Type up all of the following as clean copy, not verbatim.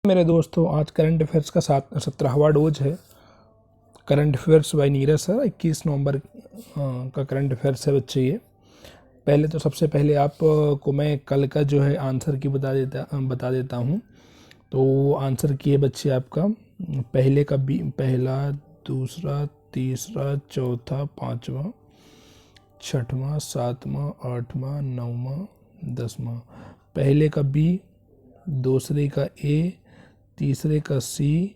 मेरे दोस्तों, आज करंट अफेयर्स का 17वां डोज है। Current affairs by Neeraj sir 21 नवंबर का करंट अफेयर्स है बच्चे। ये पहले तो सबसे पहले आपको मैं कल का जो है आंसर की बता देता हूँ। तो आंसर की है बच्चे आपका पहले का पहला, दूसरा, तीसरा, चौथा, पाँचवा, छठवां, सातवां, आठवां, नौवां, दसवां। पहले का बी, दूसरे का ए, तीसरे का सी,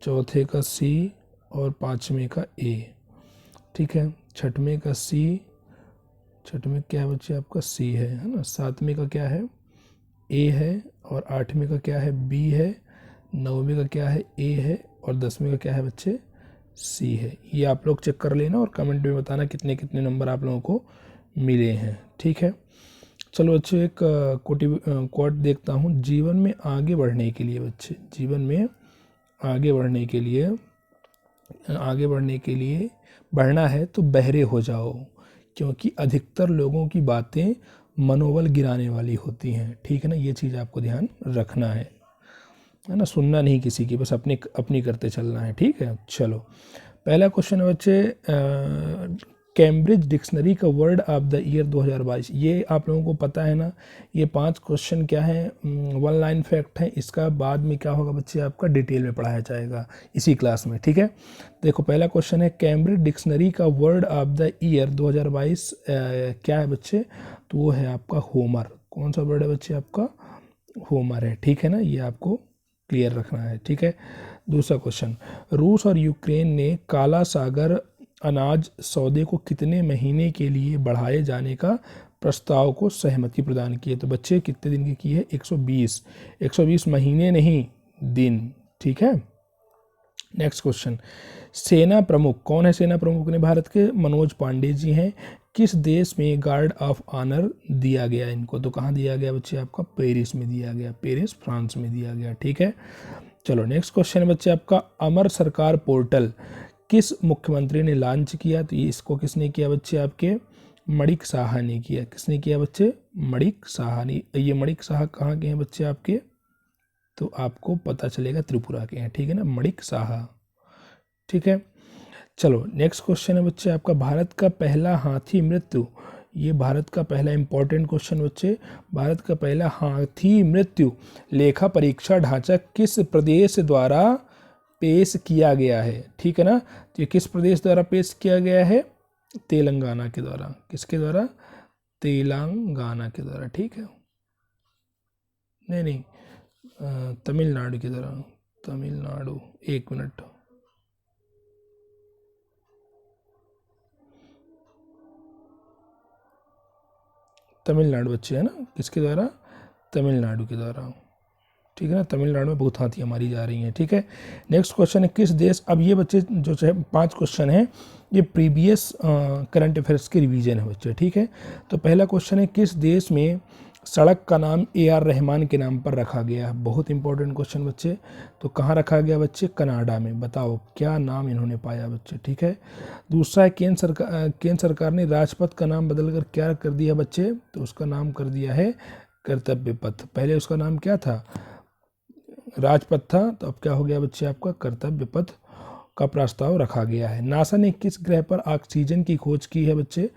चौथे का सी और पाँचवें का ए। ठीक है, छठवें का सी, छठवें क्या है बच्चे आपका सी है ना। सातवें का क्या है ए है, और आठवें का क्या है बी है, नौवें का क्या है ए है, और 10वें का क्या है बच्चे सी है। ये आप लोग चेक कर लेना और कमेंट में बताना कितने कितने नंबर आप लोगों को मिले हैं। ठीक है, चलो बच्चे एक कोट देखता हूँ। जीवन में आगे बढ़ने के लिए बच्चे, जीवन में आगे बढ़ने के लिए बढ़ना है तो बहरे हो जाओ, क्योंकि अधिकतर लोगों की बातें मनोबल गिराने वाली होती हैं। ठीक है ना, ये चीज़ आपको ध्यान रखना है ना। सुनना नहीं किसी की, बस अपनी करते चलना है। ठीक है, चलो पहला क्वेश्चन है बच्चे, कैम्ब्रिज डिक्शनरी का वर्ड ऑफ द ईयर 2022। ये आप लोगों को पता है ना। ये 5 क्वेश्चन क्या है, 1 लाइन फैक्ट है। इसका बाद में क्या होगा बच्चे आपका डिटेल में पढ़ाया जाएगा इसी क्लास में। ठीक है, देखो पहला क्वेश्चन है कैम्ब्रिज डिक्शनरी का वर्ड ऑफ द ईयर 2022 क्या है बच्चे, तो वो है आपका होमर। कौन सा वर्ड है बच्चे आपका होमर है। ठीक है ना, ये आपको क्लियर रखना है। ठीक है, दूसरा क्वेश्चन, रूस और यूक्रेन ने काला सागर अनाज सौदे को कितने महीने के लिए बढ़ाए जाने का प्रस्ताव को सहमति प्रदान की है। तो बच्चे कितने दिन की है 120 महीने नहीं दिन। ठीक है, नेक्स्ट क्वेश्चन, सेना प्रमुख कौन है। सेना प्रमुख ने भारत के मनोज पांडे जी हैं। किस देश में गार्ड ऑफ ऑनर दिया गया इनको, तो कहाँ दिया गया बच्चे आपका पेरिस में दिया गया, पेरिस फ्रांस में दिया गया। ठीक है, चलो नेक्स्ट क्वेश्चन है बच्चे आपका अमर सरकार पोर्टल किस मुख्यमंत्री ने लॉन्च किया। तो ये इसको किसने किया बच्चे आपके मणिक साहा ने किया। किसने किया बच्चे मणिक साहा ने। ये मणिक साहा कहाँ के हैं बच्चे आपके, तो आपको पता चलेगा त्रिपुरा के हैं। ठीक है ना, मणिक साहा। ठीक है, चलो नेक्स्ट क्वेश्चन है बच्चे आपका भारत का पहला हाथी मृत्यु। ये भारत का पहला इंपॉर्टेंट क्वेश्चन बच्चे, भारत का पहला हाथी मृत्यु लेखा परीक्षा ढांचा किस प्रदेश द्वारा पेश किया गया है। ठीक है ना, तो ये किस प्रदेश द्वारा पेश किया गया है, तेलंगाना के द्वारा। किसके द्वारा, तेलंगाना के द्वारा। ठीक है, नहीं तमिलनाडु की द्वारा, तमिलनाडु। एक मिनट, तमिलनाडु बच्चे है ना, किसके द्वारा, तमिलनाडु के द्वारा। ठीक है ना, तमिलनाडु में बहुत हाथियाँ मारी जा रही हैं। ठीक है, नेक्स्ट क्वेश्चन है किस देश। अब ये बच्चे जो है 5 क्वेश्चन हैं, ये प्रीवियस करंट अफेयर्स के रिवीजन है बच्चे। ठीक है, तो पहला क्वेश्चन है किस देश में सड़क का नाम AR रहमान के नाम पर रखा गया। बहुत इंपॉर्टेंट क्वेश्चन बच्चे, तो कहाँ रखा गया बच्चे, कनाडा में। बताओ क्या नाम इन्होंने पाया बच्चे। ठीक है, दूसरा है केंद्र सरकार ने राजपथ का नाम बदलकर क्या कर दिया बच्चे, तो उसका नाम कर दिया है कर्तव्य पथ। पहले उसका नाम क्या था, राजपथ था, तो अब क्या हो गया बच्चे आपका कर्तव्य पथ का प्रस्ताव रखा गया है। नासा ने किस ग्रह पर ऑक्सीजन की खोज की है बच्चे,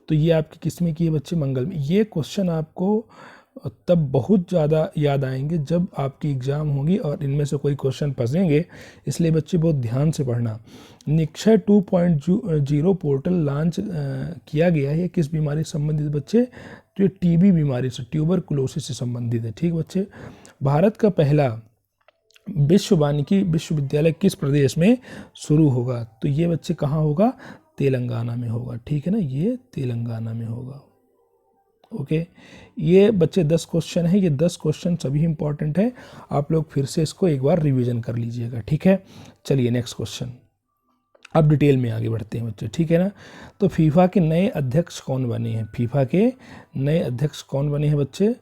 तो ये आपकी किस में की है बच्चे, मंगल में। ये क्वेश्चन आपको तब बहुत ज़्यादा याद आएंगे जब आपकी एग्ज़ाम होगी और इनमें से कोई क्वेश्चन फंसेंगे, इसलिए बच्चे बहुत ध्यान से पढ़ना। निक्षय 2.0 पोर्टल लॉन्च किया गया है किस बीमारी से संबंधित बच्चे, तो ये TB बीमारी से, ट्यूबरकुलोसिस से संबंधित है। ठीक बच्चे, भारत का पहला विश्व वानिकी विश्वविद्यालय किस प्रदेश में शुरू होगा, तो ये बच्चे कहाँ होगा, तेलंगाना में होगा। ठीक है ना, ये तेलंगाना में होगा। ओके, ये बच्चे 10 क्वेश्चन है, ये 10 क्वेश्चन सभी इंपॉर्टेंट है। आप लोग फिर से इसको एक बार रिवीजन कर लीजिएगा। ठीक है, चलिए नेक्स्ट क्वेश्चन, अब डिटेल में आगे बढ़ते हैं बच्चे। ठीक है ना, तो फीफा के नए अध्यक्ष कौन बने हैं, फीफा के नए अध्यक्ष कौन बने हैं बच्चे,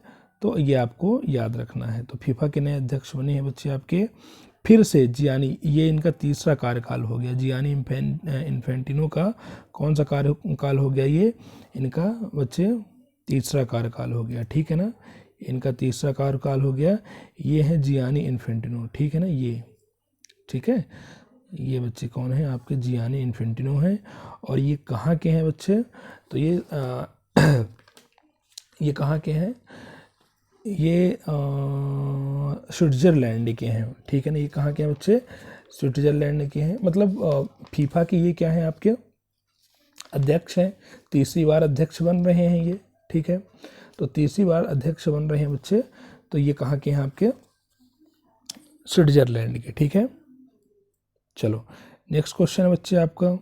तो ये आपको याद रखना है। तो फीफा के नए अध्यक्ष बने हैं बच्चे आपके फिर से जियानी, ये इनका तीसरा कार्यकाल हो गया। जियानी इन्फेंटिनो का कौन सा कार्यकाल हो गया, ये इनका बच्चे तीसरा कार्यकाल हो गया। ठीक है ना, इनका तीसरा कार्यकाल हो गया। ये है जियानी इन्फेंटिनो, ठीक है ना, ये ठीक है। ये बच्चे कौन है आपके, जियानी इन्फेंटिनो हैं। और ये कहाँ के हैं बच्चे, तो ये ये कहाँ के हैं, ये स्विट्ज़रलैंड के हैं, ठीक है ना। ये कहाँ के हैं बच्चे, स्विट्ज़रलैंड के हैं। मतलब फीफा के ये क्या है आपके अध्यक्ष हैं, तीसरी बार अध्यक्ष बन रहे हैं ये, ठीक है। तो तीसरी बार अध्यक्ष बन रहे हैं बच्चे। तो ये कहाँ के हैं आपके, स्विट्ज़रलैंड के, ठीक है। चलो नेक्स्ट क्वेश्चन है बच्चे आपका।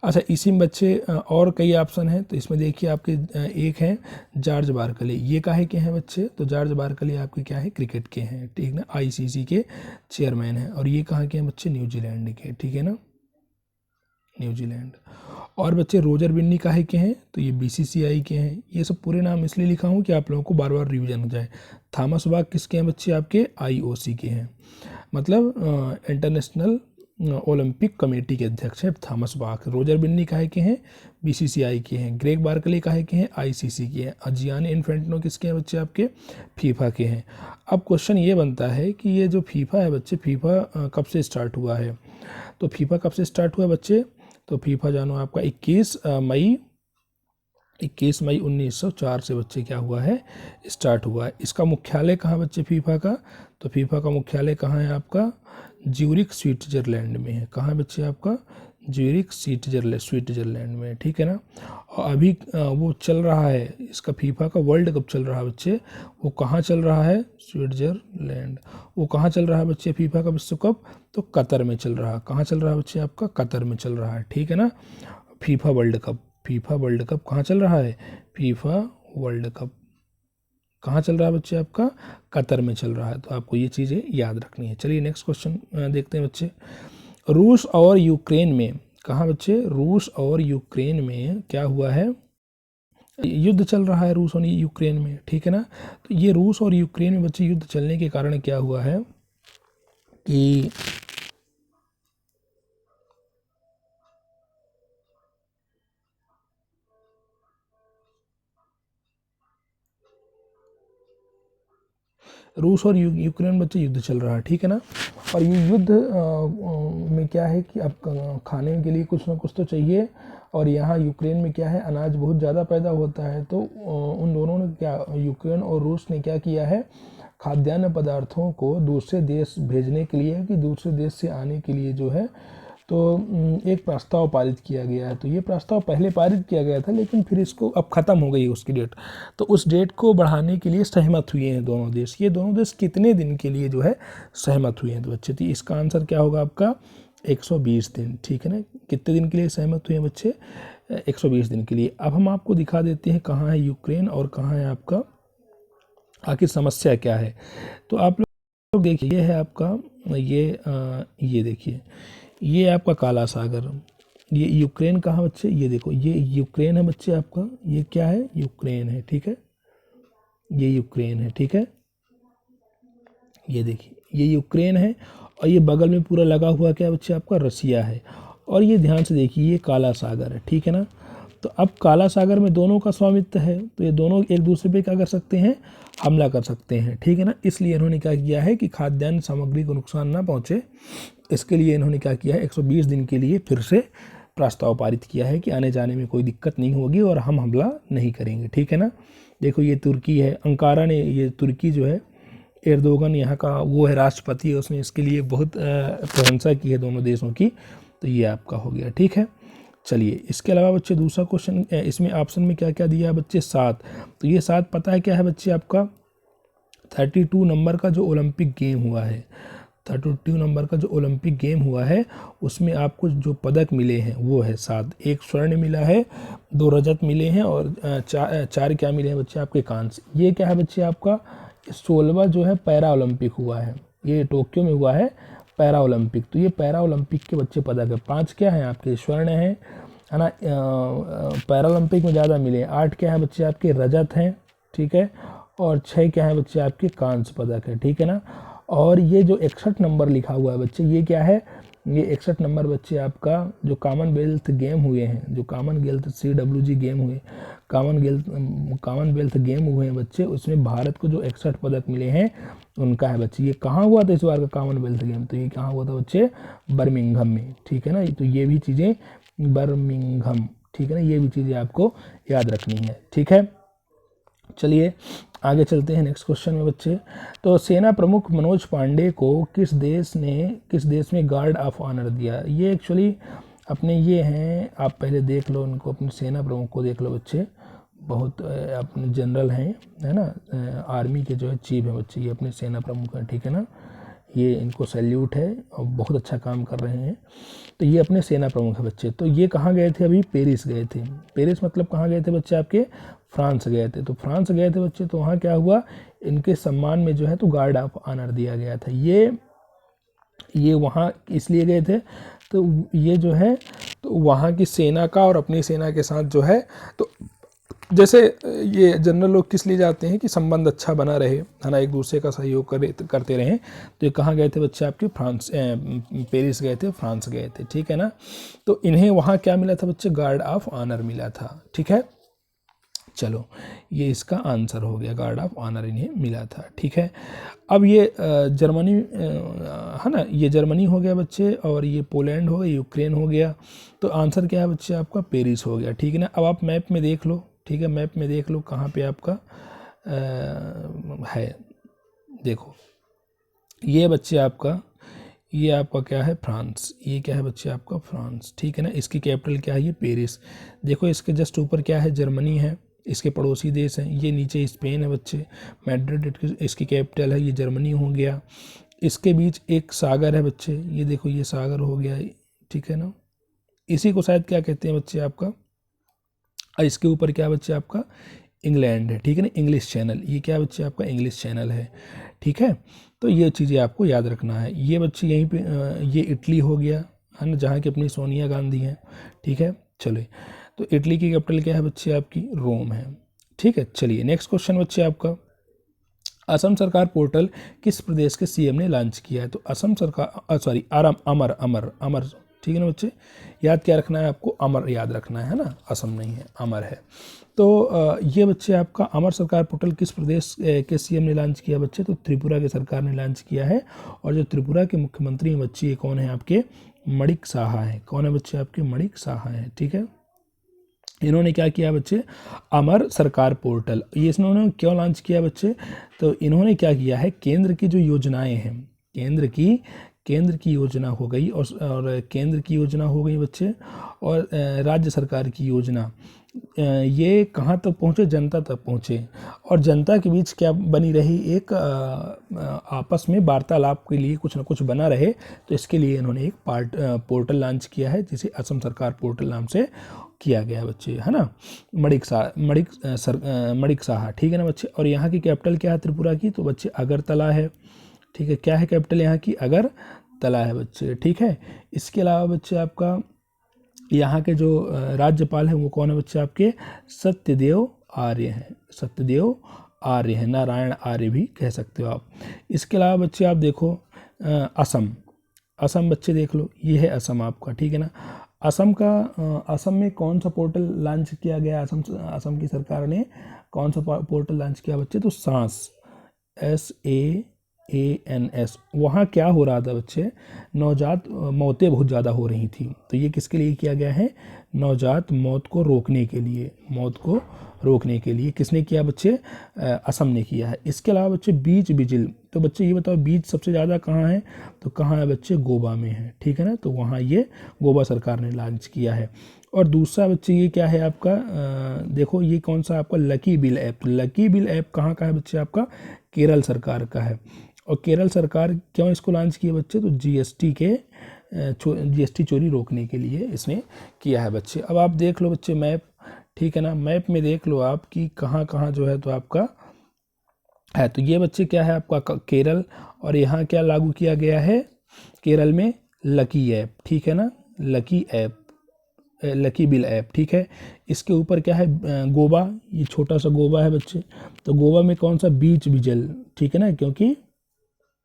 अच्छा इसी में बच्चे और कई ऑप्शन हैं, तो इसमें देखिए आपके एक है जॉर्ज बार्कले, ये काहे के हैं बच्चे, तो जॉर्ज बार्कले आपके क्या है, क्रिकेट के हैं, ठीक ना, आईसीसी के चेयरमैन हैं। और ये कहाँ के हैं बच्चे, न्यूजीलैंड के, ठीक है ना, न्यूजीलैंड। और बच्चे रोजर बिन्नी काहे के हैं, तो ये बीसीसीआई के हैं। ये सब पूरे नाम इसलिए लिखा हूँ कि आप लोगों को बार बार रिवीजन हो जाए। थॉमस बाक किसके हैं बच्चे, आपके आईओसी के हैं, मतलब इंटरनेशनल ओलंपिक कमेटी के अध्यक्ष है थॉमस बाक। रोजर बिन्नी काहे के हैं, बीसीसीआई के हैं। ग्रेग बार्कले काहे के हैं, आईसीसी के हैं। जियानी इन्फेंटिनो किसके हैं बच्चे, आपके फीफा के हैं। अब क्वेश्चन ये बनता है कि ये जो फीफा है बच्चे, फीफा कब से स्टार्ट हुआ है, तो फीफा कब से स्टार्ट हुआ बच्चे, तो फीफा जानो आपका 21 मई 1904 से बच्चे क्या हुआ है, स्टार्ट हुआ है। इसका मुख्यालय कहाँ बच्चे फीफा का, तो फीफा का मुख्यालय कहाँ है आपका, ज्यूरिख स्विट्जरलैंड में है। कहाँ बच्चे आपका, ज्यूरिख स्विट्जरलैंड में, ठीक है ना। और अभी वो चल रहा है, इसका फीफा का वर्ल्ड कप चल रहा है बच्चे, वो कहाँ चल रहा है, स्विट्जरलैंड। वो कहाँ चल रहा है बच्चे फीफा का विश्व कप, तो कतर में चल रहा है। कहाँ चल रहा है बच्चे आपका, कतर में चल रहा है, ठीक है ना। फीफा वर्ल्ड कप कहाँ चल रहा है, फीफा वर्ल्ड कप कहाँ चल रहा है बच्चे आपका, कतर में चल रहा है। तो आपको ये चीज़ें याद रखनी है। चलिए नेक्स्ट क्वेश्चन देखते हैं बच्चे। रूस और यूक्रेन में, कहाँ बच्चे, रूस और यूक्रेन में क्या हुआ है, युद्ध चल रहा है रूस और यूक्रेन में, ठीक है ना। तो ये रूस और यूक्रेन में बच्चे युद्ध चलने के कारण क्या हुआ है कि रूस और यूक्रेन बच्चे युद्ध चल रहा है, ठीक है ना। और ये युद्ध में क्या है कि अब खाने के लिए कुछ ना कुछ तो चाहिए। और यहाँ यूक्रेन में क्या है, अनाज बहुत ज़्यादा पैदा होता है। तो उन दोनों ने क्या, यूक्रेन और रूस ने क्या किया है, खाद्यान्न पदार्थों को दूसरे देश भेजने के लिए, कि दूसरे देश से आने के लिए जो है, तो एक प्रस्ताव पारित किया गया है। तो ये प्रस्ताव पहले पारित किया गया था, लेकिन फिर इसको अब ख़त्म हो गई उसकी डेट, तो उस डेट को बढ़ाने के लिए सहमत हुए हैं दोनों देश। ये दोनों देश कितने दिन के लिए जो है सहमत हुए हैं, तो बच्चे थी इसका आंसर क्या होगा आपका, 120 दिन, ठीक है ना। कितने दिन के लिए सहमत हुए हैं बच्चे, 120 दिन के लिए। अब हम आपको दिखा देते हैं कहाँ है यूक्रेन और कहाँ है आपका, आखिर समस्या क्या है। तो आप लोग देखिए, ये है आपका ये देखिए, ये आपका काला सागर, ये यूक्रेन कहाँ बच्चे, ये देखो ये यूक्रेन है बच्चे आपका, ये क्या है, यूक्रेन है, ठीक है, ये यूक्रेन है, ठीक है। ये देखिए ये यूक्रेन है, और ये बगल में पूरा लगा हुआ क्या बच्चे आपका, रसिया है। और ये ध्यान से देखिए, ये काला सागर है, ठीक है ना। तो अब काला सागर में दोनों का स्वामित्व है, तो ये दोनों एक दूसरे पे क्या कर सकते हैं, हमला कर सकते हैं, ठीक है ना। इसलिए इन्होंने क्या किया है कि खाद्यान्न सामग्री को नुकसान ना पहुँचे, इसके लिए इन्होंने क्या किया है, 120 दिन के लिए फिर से प्रस्ताव पारित किया है कि आने जाने में कोई दिक्कत नहीं होगी और हम हमला नहीं करेंगे, ठीक है ना। देखो ये तुर्की है, अंकारा ने, ये तुर्की जो है, एर्दोगन यहाँ का वो है राष्ट्रपति, उसने इसके लिए बहुत प्रशंसा की है दोनों देशों की। तो ये आपका हो गया, ठीक है। चलिए इसके अलावा बच्चे दूसरा क्वेश्चन, इसमें ऑप्शन में क्या क्या दिया है बच्चे, 7। तो ये 7 पता है क्या है बच्चे आपका, 32 नंबर का जो ओलंपिक गेम हुआ है, 32 नंबर का जो ओलंपिक गेम हुआ है, उसमें आपको जो पदक मिले हैं वो है 7। 1 स्वर्ण मिला है, 2 रजत मिले हैं, और 4 क्या मिले हैं बच्चे आपके, कांस्य। ये क्या है बच्चे आपका, 16वां जो है पैरा ओलंपिक हुआ है, ये टोक्यो में हुआ है पैरा ओलंपिक। तो ये पैरा ओलंपिक के बच्चे पदक है। 5 क्या है आपके, स्वर्ण है ना, पैरा ओलंपिक में ज़्यादा मिले। 8 क्या है बच्चे आपके, रजत हैं, ठीक है। और 6 क्या है बच्चे आपके, कांस्य पदक है, ठीक है ना। और ये जो 61 नंबर लिखा हुआ है बच्चे, ये क्या है, ये 61 नंबर बच्चे आपका जो कॉमनवेल्थ गेम हुए हैं, जो कॉमनवेल्थ CWG गेम हुए, कॉमनवेल्थ गेम हुए हैं बच्चे, उसमें भारत को जो 61 पदक मिले हैं उनका है बच्चे। ये कहाँ हुआ था इस बार का कॉमनवेल्थ गेम? तो ये कहाँ हुआ था बच्चे? बर्मिंघम में, ठीक है ना। तो ये भी चीज़ें बर्मिंघम, ठीक है ना, ये भी चीज़ें आपको याद रखनी है, ठीक है। चलिए आगे चलते हैं नेक्स्ट क्वेश्चन में बच्चे। तो सेना प्रमुख मनोज पांडे को किस देश में गार्ड ऑफ ऑनर दिया? ये एक्चुअली अपने ये हैं, आप पहले देख लो उनको, अपने सेना प्रमुख को देख लो बच्चे, बहुत अपने जनरल हैं, है ना, आर्मी के जो है चीफ है बच्चे, ये अपने सेना प्रमुख हैं, ठीक है ना। ये इनको सैल्यूट है और बहुत अच्छा काम कर रहे हैं। तो ये अपने सेना प्रमुख है बच्चे। तो ये कहाँ गए थे? अभी पेरिस गए थे। पेरिस मतलब कहाँ गए थे बच्चे? आपके फ्रांस गए थे। तो फ्रांस गए थे बच्चे, तो वहाँ क्या हुआ, इनके सम्मान में जो है तो गार्ड ऑफ ऑनर दिया गया था। ये वहाँ इसलिए गए थे, तो ये जो है तो वहाँ की सेना का और अपनी सेना के साथ जो है तो जैसे ये जनरल लोग किस लिए जाते हैं कि संबंध अच्छा बना रहे, है ना, एक दूसरे का सहयोग करते रहें। तो ये कहाँ गए थे बच्चे? आपके फ्रांस, पेरिस गए थे, फ्रांस गए थे, ठीक है ना। तो इन्हें वहाँ क्या मिला था बच्चे? गार्ड ऑफ ऑनर मिला था, ठीक है। चलो ये इसका आंसर हो गया, गार्ड ऑफ ऑनर इन्हें मिला था, ठीक है। अब ये जर्मनी है ना, ये जर्मनी हो गया बच्चे, और ये पोलैंड हो गया, यूक्रेन हो गया। तो आंसर क्या है बच्चे? आपका पेरिस हो गया, ठीक है ना। अब आप मैप में देख लो, ठीक है, मैप में देख लो कहाँ पे आपका है, देखो ये बच्चे आपका, ये आपका क्या है? फ्रांस। ये क्या है बच्चे? आपका फ्रांस, ठीक है ना। इसकी कैपिटल क्या है? ये पेरिस। देखो इसके जस्ट ऊपर क्या है? जर्मनी है, इसके पड़ोसी देश हैं। ये नीचे स्पेन है बच्चे, मैड्रिड इसकी कैपिटल है, ये जर्मनी हो गया। इसके बीच एक सागर है बच्चे, ये देखो ये सागर हो गया, ठीक है ना। इसी को शायद क्या कहते हैं बच्चे? आपका इसके ऊपर क्या बच्चे? आपका इंग्लैंड है, ठीक है ना, इंग्लिश चैनल। ये क्या बच्चे? आपका इंग्लिश चैनल है, ठीक है। तो ये चीज़ें आपको याद रखना है। ये बच्चे यहीं पे ये इटली हो गया, है ना, जहाँ की अपनी सोनिया गांधी हैं, ठीक है। चलिए, तो इटली की कैपिटल क्या है बच्चे? आपकी रोम है, ठीक है। चलिए नेक्स्ट क्वेश्चन बच्चे आपका, असम सरकार पोर्टल किस प्रदेश के सीएम ने लॉन्च किया है? तो असम सरकार, सॉरी, अमर अमर अमर, ठीक है ना बच्चे। याद क्या रखना है आपको? अमर याद रखना है ना, असम नहीं है, अमर है। तो ये बच्चे आपका अमर सरकार पोर्टल किस प्रदेश के सीएम ने लॉन्च किया बच्चे? तो त्रिपुरा की सरकार ने लॉन्च किया है। और जो त्रिपुरा के मुख्यमंत्री हैं बच्चे, ये कौन है? आपके मणिक साहा है। कौन है बच्चे? आपके मणिक साहा है, ठीक है। इन्होंने क्या किया बच्चे? अमर सरकार पोर्टल। ये इन्होंने क्यों लॉन्च किया बच्चे? तो इन्होंने क्या किया है, केंद्र की जो योजनाएं हैं, केंद्र की योजना हो गई, और केंद्र की योजना हो गई बच्चे, और राज्य सरकार की योजना, ये कहाँ तक पहुँचे? जनता तक पहुँचे। और जनता के बीच क्या बनी रही? एक आपस में वार्तालाप के लिए कुछ ना कुछ बना रहे। तो इसके लिए इन्होंने एक पोर्टल लॉन्च किया है, जिसे असम सरकार पोर्टल नाम से किया गया है बच्चे, है ना। मणिक साहा, ठीक है ना बच्चे। और यहाँ की कैपिटल क्या है त्रिपुरा की? तो बच्चे अगरतला है, ठीक है। क्या है कैपिटल यहाँ की? अगरतला है बच्चे, ठीक है। इसके अलावा बच्चे आपका यहाँ के जो राज्यपाल हैं वो कौन है बच्चे? आपके सत्यदेव आर्य हैं, सत्यदेव आर्य हैं, नारायण आर्य भी कह सकते हो आप। इसके अलावा बच्चे आप देखो असम बच्चे देख लो, ये है असम आपका, ठीक है ना। असम में कौन सा पोर्टल लॉन्च किया गया? असम की सरकार ने कौन सा पोर्टल लॉन्च किया बच्चे? तो SAANS। वहाँ क्या हो रहा था बच्चे? नवजात मौतें बहुत ज़्यादा हो रही थी। तो ये किसके लिए किया गया है? नवजात मौत को रोकने के लिए किसने किया बच्चे? असम ने किया है। इसके अलावा बच्चे बीज विजिल, तो बच्चे ये बताओ बीज सबसे ज़्यादा कहाँ है? तो कहाँ है बच्चे? गोवा में है, ठीक है ना। तो वहाँ ये गोवा सरकार ने लॉन्च किया है। और दूसरा बच्चे ये क्या है आपका? देखो ये कौन सा आपका lucky bill app. Lucky bill app कहाँ का है बच्चे? आपका केरल सरकार का है। और केरल सरकार क्यों इसको लॉन्च किया बच्चे? तो जीएसटी चोरी रोकने के लिए इसने किया है बच्चे। अब आप देख लो बच्चे मैप, ठीक है ना। मैप में देख लो आप कि कहाँ कहाँ जो है तो आपका है। तो ये बच्चे क्या है आपका? केरल। और यहाँ क्या लागू किया गया है? केरल में लकी ऐप, ठीक है ना, लकी बिल ऐप, ठीक है। इसके ऊपर क्या है? गोवा, ये छोटा सा गोवा है बच्चे। तो गोवा में कौन सा? बीच विजिल, ठीक है ना, क्योंकि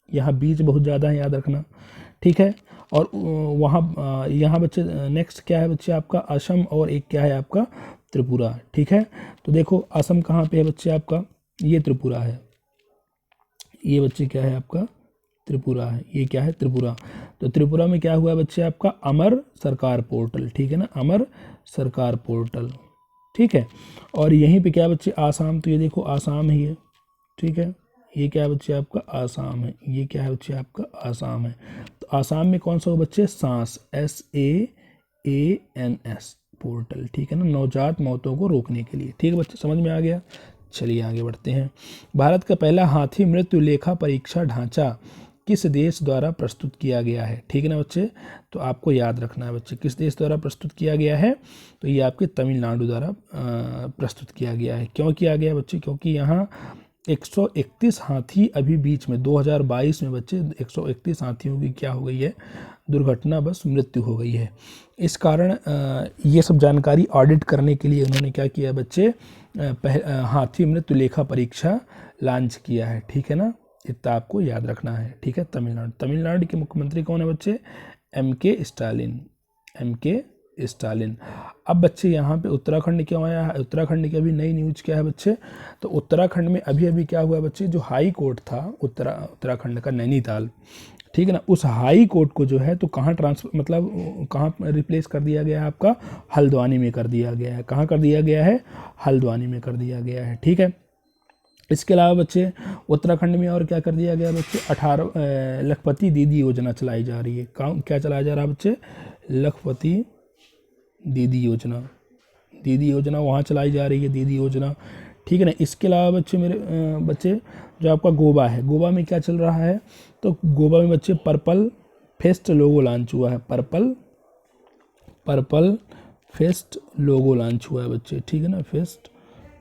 यहाँ बीच बहुत ज़्यादा है, याद रखना, ठीक है। और वहाँ यहाँ बच्चे नेक्स्ट क्या है बच्चे आपका असम, और एक क्या है आपका त्रिपुरा, ठीक है। तो देखो असम कहाँ पे है बच्चे आपका, ये त्रिपुरा है, ये बच्चे क्या है आपका त्रिपुरा है, ये क्या है त्रिपुरा। तो त्रिपुरा में क्या हुआ बच्चे आपका अमर सरकार पोर्टल, ठीक है ना, अमर सरकार पोर्टल, ठीक है। और यहीं पे क्या बच्चे आसाम, तो ये देखो आसाम ही है, ठीक है। ये क्या है बच्चे आपका आसाम है, ये क्या है बच्चे आपका आसाम है। तो आसाम में कौन सा हो बच्चे सांस, SAANS पोर्टल, ठीक है ना, नवजात मौतों को रोकने के लिए, ठीक है बच्चे, समझ में आ गया। चलिए आगे बढ़ते हैं। भारत का पहला हाथी मृत्यु लेखा परीक्षा ढांचा किस देश द्वारा प्रस्तुत किया गया है, ठीक है ना बच्चे। तो आपको याद रखना है बच्चे किस देश द्वारा प्रस्तुत किया गया है, तो ये आपके तमिलनाडु द्वारा प्रस्तुत किया गया है। क्यों किया गया बच्चे, क्योंकि यहाँ 131 हाथी अभी बीच में 2022 में बच्चे 131 हाथियों की क्या हो गई है, दुर्घटना बस मृत्यु हो गई है। इस कारण ये सब जानकारी ऑडिट करने के लिए उन्होंने क्या किया बच्चे, हाथी मृत्यु लेखा परीक्षा लॉन्च किया है, ठीक है ना, इतना आपको याद रखना है, ठीक है। तमिलनाडु के मुख्यमंत्री कौन है बच्चे, MK स्टालिन, MK स्टालिन। अब बच्चे यहाँ पे उत्तराखंड क्यों आया है, उत्तराखंड की अभी नई न्यूज क्या है बच्चे, तो उत्तराखंड में अभी अभी क्या हुआ बच्चे, जो हाई कोर्ट था उत्तराखंड का नैनीताल, ठीक है ना, उस हाई कोर्ट को जो है तो कहाँ ट्रांसफर, मतलब कहाँ रिप्लेस कर दिया गया है आपका, हल्द्वानी में कर दिया गया है। कहाँ कर दिया गया है, हल्द्वानी में कर दिया गया है, ठीक है। इसके अलावा बच्चे उत्तराखंड में और क्या कर दिया गया बच्चे, 18 लखपति दीदी योजना चलाई जा रही है। क्या चलाया जा रहा है बच्चे, लखपति दीदी योजना, दीदी योजना वहाँ चलाई जा रही है, दीदी योजना, ठीक है ना। इसके अलावा बच्चे मेरे बच्चे जो आपका गोवा है, गोवा में क्या चल रहा है, तो गोवा में बच्चे पर्पल फेस्ट लोगो लॉन्च हुआ है, पर्पल फेस्ट लोगो लॉन्च हुआ है बच्चे, ठीक है ना, फेस्ट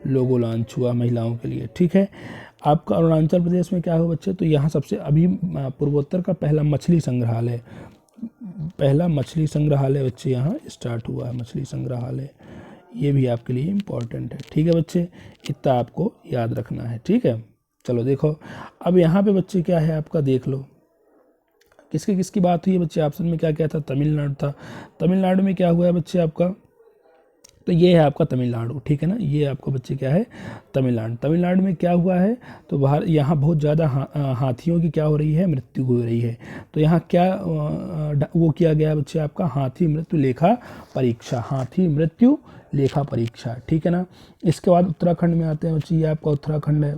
लोगो लॉन्च हुआ महिलाओं के लिए, ठीक है। आपका अरुणाचल प्रदेश में क्या हो बच्चे, तो यहाँ सबसे अभी पूर्वोत्तर का पहला मछली संग्रहालय, बच्चे यहाँ स्टार्ट हुआ है, मछली संग्रहालय, ये भी आपके लिए इम्पोर्टेंट है, ठीक है बच्चे, इतना आपको याद रखना है, ठीक है। चलो देखो अब यहाँ पे बच्चे क्या है आपका, देख लो किसकी किसकी बात हुई है बच्चे, ऑप्शन में क्या क्या था, तमिलनाडु था। तमिलनाडु में क्या हुआ है बच्चे आपका, तो ये है आपका तमिलनाडु, ठीक है ना, ये आपका बच्चे क्या है तमिलनाडु में क्या हुआ है, तो बाहर यहाँ बहुत ज़्यादा हाथियों की क्या हो रही है, मृत्यु हो रही है। तो यहाँ क्या वो किया गया बच्चे आपका हाथी मृत्यु लेखा परीक्षा, हाथी मृत्यु लेखा परीक्षा, ठीक है ना। इसके बाद उत्तराखंड में आते हैं बच्चे, ये आपका उत्तराखंड है,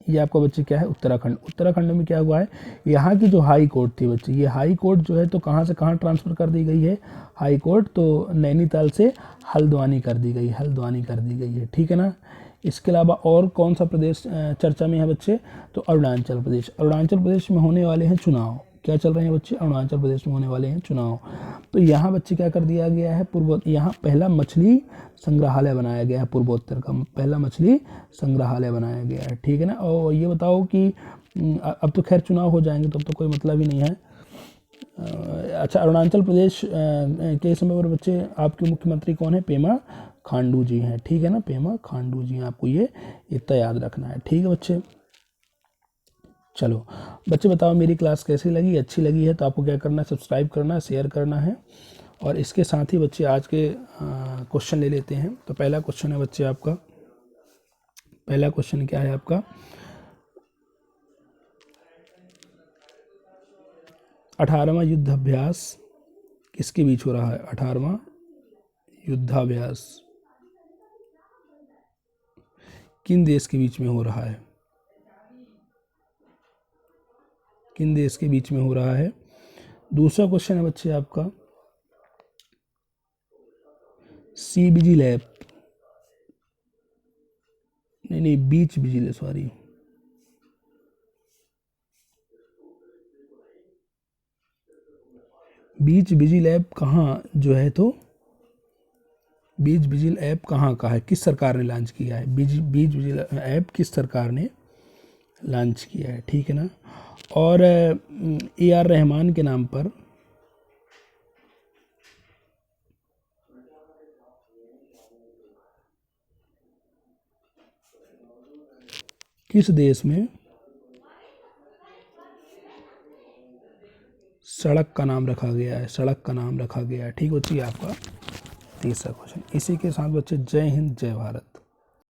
ये आपका बच्चे क्या है उत्तराखंड में क्या हुआ है, यहाँ की जो हाई कोर्ट थी बच्चे, ये हाई कोर्ट जो है तो कहाँ से कहाँ ट्रांसफ़र कर दी गई है, हाई कोर्ट तो नैनीताल से हल्द्वानी कर दी गई, है, ठीक है ना। इसके अलावा और कौन सा प्रदेश चर्चा में है बच्चे, तो अरुणाचल प्रदेश में होने वाले हैं चुनाव, क्या चल रहे हैं बच्चे, अरुणाचल प्रदेश में होने वाले हैं चुनाव। तो यहाँ बच्चे क्या कर दिया गया है, यहाँ पहला मछली संग्रहालय बनाया गया है, पूर्वोत्तर का पहला मछली संग्रहालय बनाया गया है, ठीक है ना। और ये बताओ कि अब तो खैर चुनाव हो जाएंगे तो अब तो कोई मतलब ही नहीं है। अच्छा, अरुणाचल प्रदेश के समय पर बच्चे आपके मुख्यमंत्री कौन है, पेमा खांडू जी हैं, ठीक है ना, पेमा खांडू जी हैं, आपको ये इतना याद रखना है, ठीक है बच्चे। चलो बच्चे बताओ मेरी क्लास कैसी लगी, अच्छी लगी है तो आपको क्या करना है, सब्सक्राइब करना है, शेयर करना है। और इसके साथ ही बच्चे आज के क्वेश्चन ले लेते हैं। तो पहला क्वेश्चन है बच्चे आपका, पहला क्वेश्चन क्या है आपका, 18वां युद्धाभ्यास किसके बीच हो रहा है, 18वां युद्धाभ्यास किन देश के बीच में हो रहा है, किन देश के बीच में हो रहा है। दूसरा क्वेश्चन है बच्चे आपका, सी विजिल ऐप, नहीं बीच विजिल, सॉरी, बीच विजिल ऐप कहाँ जो है, तो बीच विजिल ऐप कहाँ का है, किस सरकार ने लॉन्च किया है, बीच विजिल ऐप किस सरकार ने लॉन्च किया है, ठीक है ना। और AR रहमान के नाम पर किस देश में सड़क का नाम रखा गया है, सड़क का नाम रखा गया है। ठीक बच्चे, आपका तीसरा क्वेश्चन। इसी के साथ बच्चे जय हिंद जय भारत।